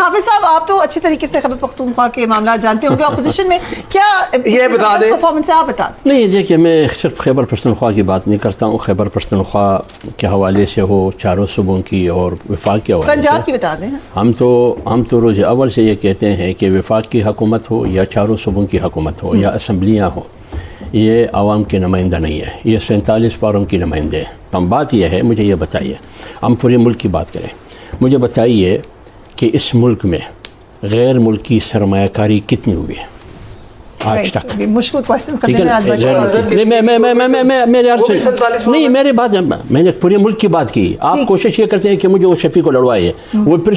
حافظ صاحب آپ تو اچھے طریقے سے خیبر پختونخوا کے معاملات جانتے ہوں گے، اپوزیشن میں کیا یہ بتا دیں پرفارمنس ہے، آپ بتا دیں۔ نہیں دیکھیے، میں صرف خیبر پختونخوا کی بات نہیں کرتا ہوں، خیبر پختونخوا کے حوالے سے ہو، چاروں صوبوں کی اور وفاق کے حوالے سے پنجاب کی بتا دیں۔ ہم تو روز اول سے یہ کہتے ہیں کہ وفاق کی حکومت ہو یا چاروں صوبوں کی حکومت ہو یا اسمبلیاں ہوں، یہ عوام کے نمائندہ نہیں ہے، یہ 47 پاروں کی نمائندے ہیں۔ ہم بات یہ ہے، مجھے یہ بتائیے، ہم پورے ملک کی بات کریں، مجھے بتائیے کہ اس ملک میں غیر ملکی سرمایہ کاری کتنی ہوئی ہے آج تک؟ مشکل کوشچن ٹھیک ہے نا؟ میرے عرض سے نہیں، میری بات میں نے پورے ملک کی بات کی، آپ کوشش یہ کرتے ہیں کہ مجھے وہ شفیع کو لڑوائے، وہ پھر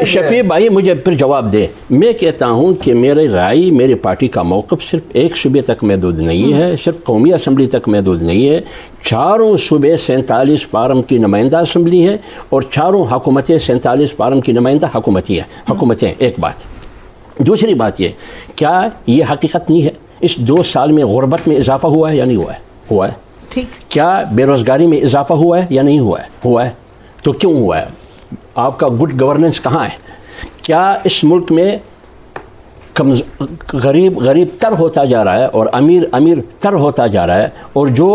شفیع بھائی مجھے پھر جواب دے۔ میں کہتا ہوں کہ میری رائے، میری پارٹی کا موقف صرف ایک صوبے تک محدود نہیں ہے، صرف قومی اسمبلی تک محدود نہیں ہے، چاروں صوبے 47 فارم کی نمائندہ اسمبلی ہے اور چاروں حکومتیں 47 فارم کی نمائندہ حکومتیں۔ ایک بات، دوسری بات یہ، کیا یہ حقیقت نہیں ہے اس 2 سال میں غربت میں اضافہ ہوا ہے یا نہیں ہوا ہے؟ ہوا ہے۔ ٹھیک، کیا بے روزگاری میں اضافہ ہوا ہے یا نہیں ہوا ہے؟ ہوا ہے۔ تو کیوں ہوا ہے؟ آپ کا گڈ گورننس کہاں ہے؟ کیا اس ملک میں غریب تر ہوتا جا رہا ہے اور امیر تر ہوتا جا رہا ہے، اور جو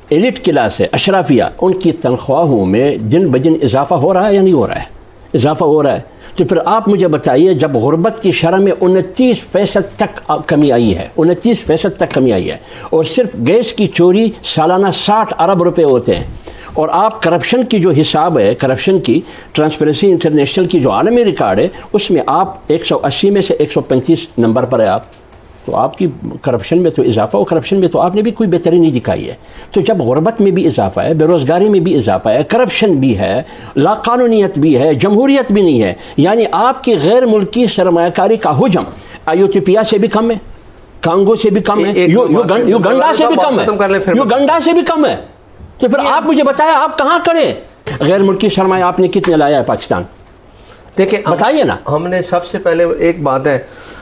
ایلیٹ کلاس ہے، اشرافیہ، ان کی تنخواہوں میں دن بدن اضافہ ہو رہا ہے یا نہیں ہو رہا ہے؟ اضافہ ہو رہا ہے۔ تو پھر آپ مجھے بتائیے، جب غربت کی شرح میں 29% تک کمی آئی ہے، 29% تک کمی آئی ہے، اور صرف گیس کی چوری سالانہ 60 ارب روپے ہوتے ہیں، اور آپ کرپشن کی جو حساب ہے، کرپشن کی ٹرانسپیرنسی انٹرنیشنل کی جو عالمی ریکارڈ ہے، اس میں آپ 180 میں سے 135 نمبر پر ہے آپ، تو آپ کی کرپشن میں تو اضافہ ہو، کرپشن میں تو آپ نے بھی کوئی بہتری نہیں دکھائی ہے۔ تو جب غربت میں بھی اضافہ ہے، بے روزگاری میں بھی اضافہ ہے، کرپشن بھی ہے، لا قانونیت بھی ہے، جمہوریت بھی نہیں ہے، یعنی آپ کی غیر ملکی سرمایہ کاری کا حجم ایتھوپیا سے بھی کم ہے، کانگو سے بھی کم ہے، یوگنڈا سے بھی کم ہے، یوگنڈا سے بھی کم ہے۔ تو پھر آپ مجھے بتائیں، آپ کہاں کریں؟ غیر ملکی سرمایہ آپ نے کتنے لایا ہے پاکستان؟ دیکھیں بتائیے نا۔ ہم نے سب سے پہلے ایک بات ہے،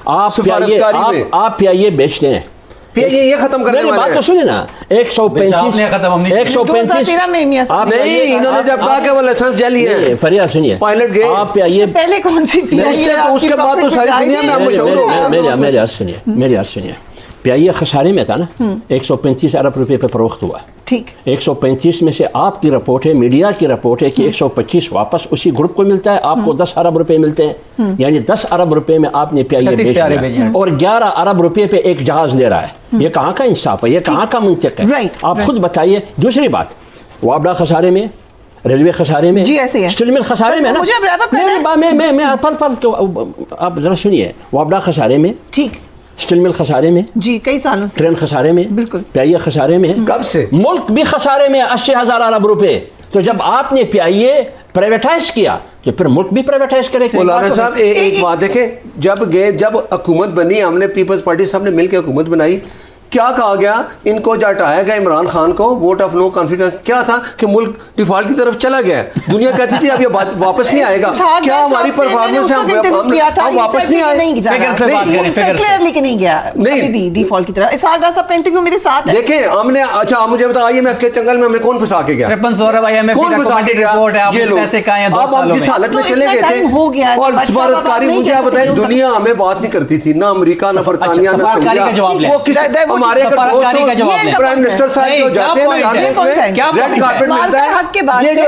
آپ پیائیے بیچتے ہیں، یہ ختم کرنے والے بات تو سنیں نا۔ 135 نہیں، انہوں نے جب کہا کہ وہ لائسنس جعلی ہے، فریاد سنیے، پائلٹ گئے، آپ پیائیے پہلے کون سی تھی؟ اس کے بعد تو ساری دنیا میں ہم مشہور ہو گئے۔ میری عرض سنیے، پیائیے خسارے میں تھا نا، 135 ارب روپے پہ فروخت ہوا۔ ٹھیک، 135 میں سے آپ کی رپورٹ ہے، میڈیا کی رپورٹ ہے کہ 125 واپس اسی گروپ کو ملتا ہے، آپ کو 10 ارب روپے ملتے ہیں، یعنی 10 ارب روپے میں آپ نے پیائیے بیچ دیا، اور 11 ارب روپے پہ ایک جہاز لے رہا ہے۔ یہ کہاں کا انصاف ہے؟ یہ کہاں کا منطق ہے؟ آپ خود بتائیے۔ دوسری بات، وابڈا خسارے میں، ریلوے خسارے میں، اسٹیل مل خسارے میں نا، آپ ذرا سنیے، وابڈا خسارے میں، ٹھیک، اسٹیل مل خسارے میں، جی کئی سالوں سے، ٹرین خسارے میں، بالکل، پیائیے خسارے میں، کب سے؟ ملک بھی خسارے میں، 80,000 ارب روپے۔ تو جب آپ نے پیائیے پرائیویٹائز کیا تو پھر ملک بھی پرائیویٹائز کرے۔ مولانا صاحب ایک بات دیکھیں، جب حکومت بنی، ہم نے پیپلز پارٹی صاحب نے مل کے حکومت بنائی، کیا کہا گیا؟ ان کو جو ہٹایا گیا عمران خان کو، ووٹ آف نو کانفیڈنس، کیا تھا کہ ملک ڈیفالٹ کی طرف چلا گیا ہے۔ دنیا کہتی تھی اب یہ واپس نہیں آئے گا، کیا ہماری پرفارمنس ہے؟ ہم واپس نہیں آئے، لے کے نہیں گیا نہیں ڈیفالٹ کی طرف۔ اسحاق ڈار صاحب کا انٹرویو میرے ساتھ ہے، دیکھیں ہم نے، اچھا آپ مجھے بتائیں، IMF کے چنگل میں ہمیں کون پھنسا کے گیا؟ کون پھنسا کے گیا؟ یہ لوگ۔ اب ہم جس حالت میں چلے گئے تھے، اور سفارتکاری، مجھے بتائیں، دنیا ہمیں بات نہیں کرتی تھی، نہ امریکہ، نہ برطانیہ، نہ وہ کس ہمارے پرائم منسٹر صاحب جو جاتے ہیں ریڈ کارپٹ ملتا ہے، یہ جو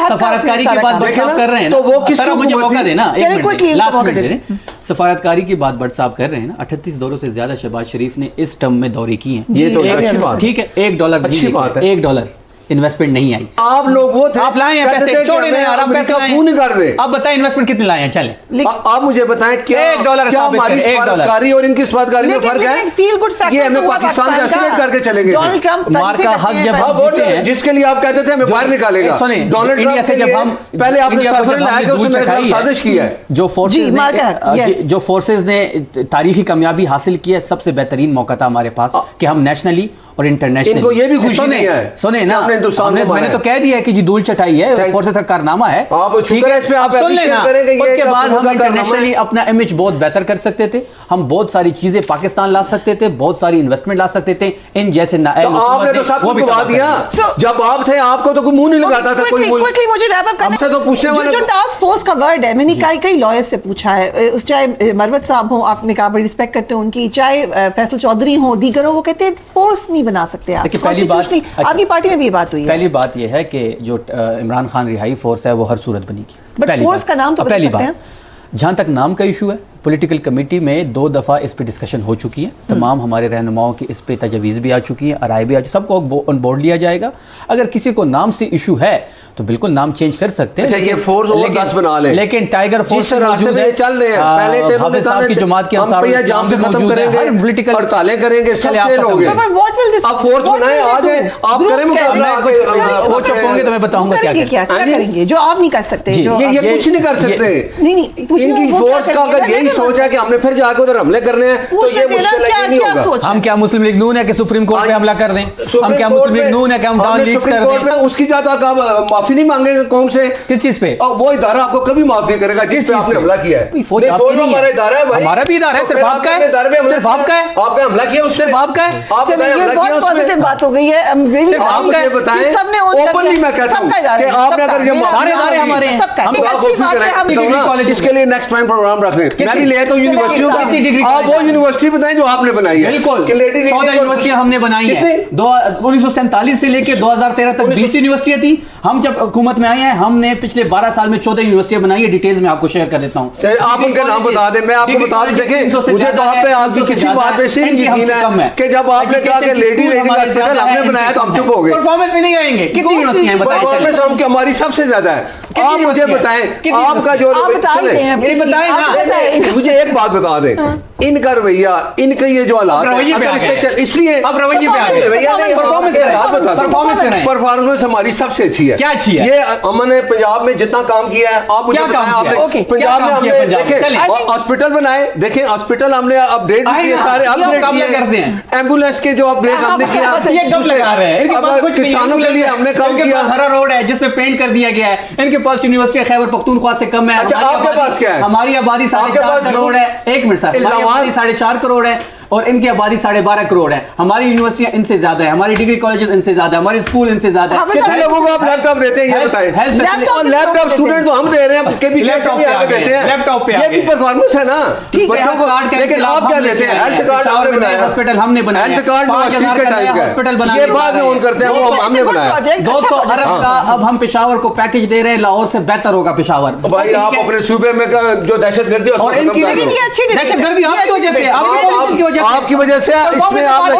سفارتکاری کی بات بٹ صاحب کر رہے ہیں، تو وہ کس کو مجھے موقع دینا، سفارتکاری کی بات بٹ صاحب کر رہے ہیں نا، 38 دوروں سے زیادہ شہباز شریف نے اس ٹرم میں دورے کیے ہیں، یہ تو اچھی بات، ٹھیک ہے، $1 اچھی بات ہے، $1 انویسٹمنٹ نہیں آئی۔ آپ لوگ وہ تھے، آپ لائے ہیں پیسے، چھوڑیں نہیں، آپ پیسے نہیں کر رہے، آپ بتائیں انویسٹمنٹ کتنے لائے ہیں؟ چلیں آپ مجھے بتائیں کیا ہماری سفارتکاری اور ان کی سفارتکاری میں فرق ہے؟ یہ ہمیں پاکستان سے ایسولیٹ کر کے چلے گئے، مار کا حق جب ہم جیتے ہیں، جس کے لیے آپ کہتے تھے ہمیں باہر نکالے گا، ڈونلڈ ٹرمپ سے جب ہم پہلے آپ نے سفر لایا کہ اس نے میرے خلاف سازش کی ہے، جو فورسز نے تاریخی کامیابی حاصل کی ہے، سب سے بہترین موقع تھا ہمارے پاس کہ ہم نیشنلی اور انٹرنیشنل، ان کو یہ بھی خوشی نہیں ہے، سنیں نا، ہندوستان میں نے تو کہہ دیا ہے کہ جی دھول چٹائی ہے، فورسز کا کارنامہ ہے. آپ شکر ہے اس پہ آپ اپریشیٹ کریں گے. اس کے بعد ہم انٹرنیشنلی اپنا امیج بہت بہتر کر سکتے تھے، ہم بہت ساری چیزیں پاکستان لا سکتے تھے، بہت ساری انویسٹمنٹ لا سکتے تھے. ان جیسے آپ نے تو سب کو گوا دیا. جب آپ تھے آپ کو تو کوئی منہ نہیں لگاتا تھا کوئی. مجھے ریپ اپ کرنا تو پوچھنے والا جو ٹاسک فورس کا ورڈ ہے، میں نے کئی لائر سے پوچھا ہے، چاہے مروت صاحب ہوں، آپ نے کہا بڑی رسپیکٹ کرتے ہیں ان کی، چاہے فیصل چودھری ہوں، دیگر ہوں، وہ کہتے ہیں فورس نہیں بنا سکتے آپ. پہلی بات آپ کی پارٹی میں بھی یہ بات ہوئی ہے. پہلی بات یہ ہے کہ جو عمران خان رہائی فورس ہے وہ ہر صورت بنے گی. بٹ فورس کا نام تو پہلی بتا سکتے ہیں. جہاں تک نام کا ایشو ہے، پولیٹیکل کمیٹی میں 2 دفعہ اس پہ ڈسکشن ہو چکی ہے. تمام ہمارے رہنماؤں کی اس پہ تجویز بھی آ چکی ہیں، رائے بھی آ چکی، سب کو آن بورڈ لیا جائے گا. اگر کسی کو نام سے ایشو ہے تو بالکل نام چینج کر سکتے ہیں. یہ فورس اور 10 بنا لیں، لیکن ٹائیگر فورس راستے میں چل رہے ہیں. پہلے تھے حافظ صاحب کی جماعت کے ہم پہ جام سے ختم کریں گے، پولیٹیکل ہڑتالیں کریں گے، سب فیل ہو گئے. آپ فورس بنائیں، آ جائیں، آپ کریں مقابلہ. وہ چپ ہوں گے تو میں بتاؤں گا کیا کریں گے جو آپ نہیں کر سکتے. یہ کچھ نہیں کر سکتے. ان کی فورس کا اگر یہی سوچ ہے کہ ہم نے پھر جا کے ادھر حملے کرنے ہیں تو یہ مشکل نہیں ہوگا. ہم کیا مسلم لیگ نون ہے کہ سپریم کورٹ پہ حملہ کر دیں؟ ہم کیا مسلم لیگ نون ہے کہ ہم ڈاؤن لیگ کر دیں؟ اس کی جاتا آپ معافی نہیں مانگیں گے قوم سے؟ کس چیز پہ؟ وہ ادارہ آپ کو کبھی معاف نہیں کرے گا جس پہ آپ نے حملہ کیا ہے. ہمارا بھی ادارہ ہے، صرف آپ کا ہے، صرف آپ کا ہے. آپ نے حملہ کیا، صرف آپ کا ہے. بہت پازیٹیو بات ہو گئی ہے. آپ مجھے بتائیں اوپنلی میں کہتا ہوں کہ آپ نے اگر یہ سارے ادارے ہمارے ہیں. اس کے لیے نیکسٹ ٹائم پروگرام رکھ لیں. میں بھی لے تو یونیورسٹیوں کا، آپ وہ یونیورسٹی بتائیں جو آپ نے بنائی ہے. بالکل 14 یونیورسٹیاں ہم نے بنائی ہیں. 1947 سے لے کے 2013 تک 20 یونیورسٹیاں تھیں. ہم جب حکومت میں آئے ہیں ہم نے پچھلے 12 سال میں 14 یونیورسٹیاں بنائی ہے. ڈیٹیلز میں آپ کو شیئر کر دیتا ہوں. آپ ان کے نام بتا دیں، میں آپ کو بتا دوں. دیکھیں مجھے تو آپ پہ آپ کی کسی بات پہ سے نہیں یقین ہے کہ جب آپ نے کہا کہ لیڈی ہاسپٹل ہم نے بنایا تو ہم چپ ہو گئے. پرفارمنس میں نہیں آئیں گے. کتنی یونیورسٹیاں ہیں بتائیں؟ پرفارمنس ہم کی ہماری سب سے زیادہ ہے. آپ مجھے بتائیں آپ کا جو مجھے ایک بات بتا دیں، ان کا رویہ، ان کے یہ جو حالات اس لیے اب رویے پہ آ گئے. پرفارمنس ہماری سب سے اچھی ہے. کیا اچھی ہے؟ یہ ہم نے پنجاب میں جتنا کام کیا ہے آپ مجھے بتائیں. آپ نے پنجاب میں ہم نے دیکھیں ہاسپٹل بنائے، دیکھیں ہاسپٹل ہم نے اپ ڈیٹ کیے، سارے اپ ڈیٹ کیے. ایمبولینس کے جو اپ ڈیٹ ہم نے کیا، یہ کب لگا رہے ہیں؟ کسانوں کے لیے ہم نے کام کیا. ہرا روڈ ہے جس پہ پینٹ کر دیا گیا ہے. ان کے پاس یونیورسٹی خیبر پختونخوا سے کم ہے. اچھا آپ کے پاس کیا ہے؟ ہماری آبادی 4.5 کروڑ ہے. ایک منٹ سر، ہماری آبادی 4.5 کروڑ ہے اور ان کی آبادی 12.5 کروڑ ہے. ہماری یونیورسٹیاں ان سے زیادہ ہے، ہماری ڈگری کالجز ان سے زیادہ ہے، ہمارے اسکول ان سے زیادہ ہے. کتنے لوگوں کو آپ لیپ ٹاپ دیتے ہیں یہ بتائیں؟ لیپ ٹاپ اسٹوڈنٹ تو ہم دے رہے ہیں کہ بھی لیپ ٹاپ پہ یہ بھی پرفارمنس ہے نا بچوں کو. لیکن آپ کیا دیتے ہیں؟ ہیلتھ کارڈ ہاسپٹل ہم نے بنایا. ہیلتھ کارڈ ہاسپٹل بنایا، یہ بعد میں آن کرتے ہیں، وہ ہم نے بنایا. 200 ارب کا اب ہم پشاور کو پیکج دے رہے ہیں. لاہور سے بہتر ہوگا پشاور. بھائی آپ اپنے صوبے میں جو دہشت گردی دہشت گردی آپ کی وجہ سے، آپ کی وجہ سے اس میں آپ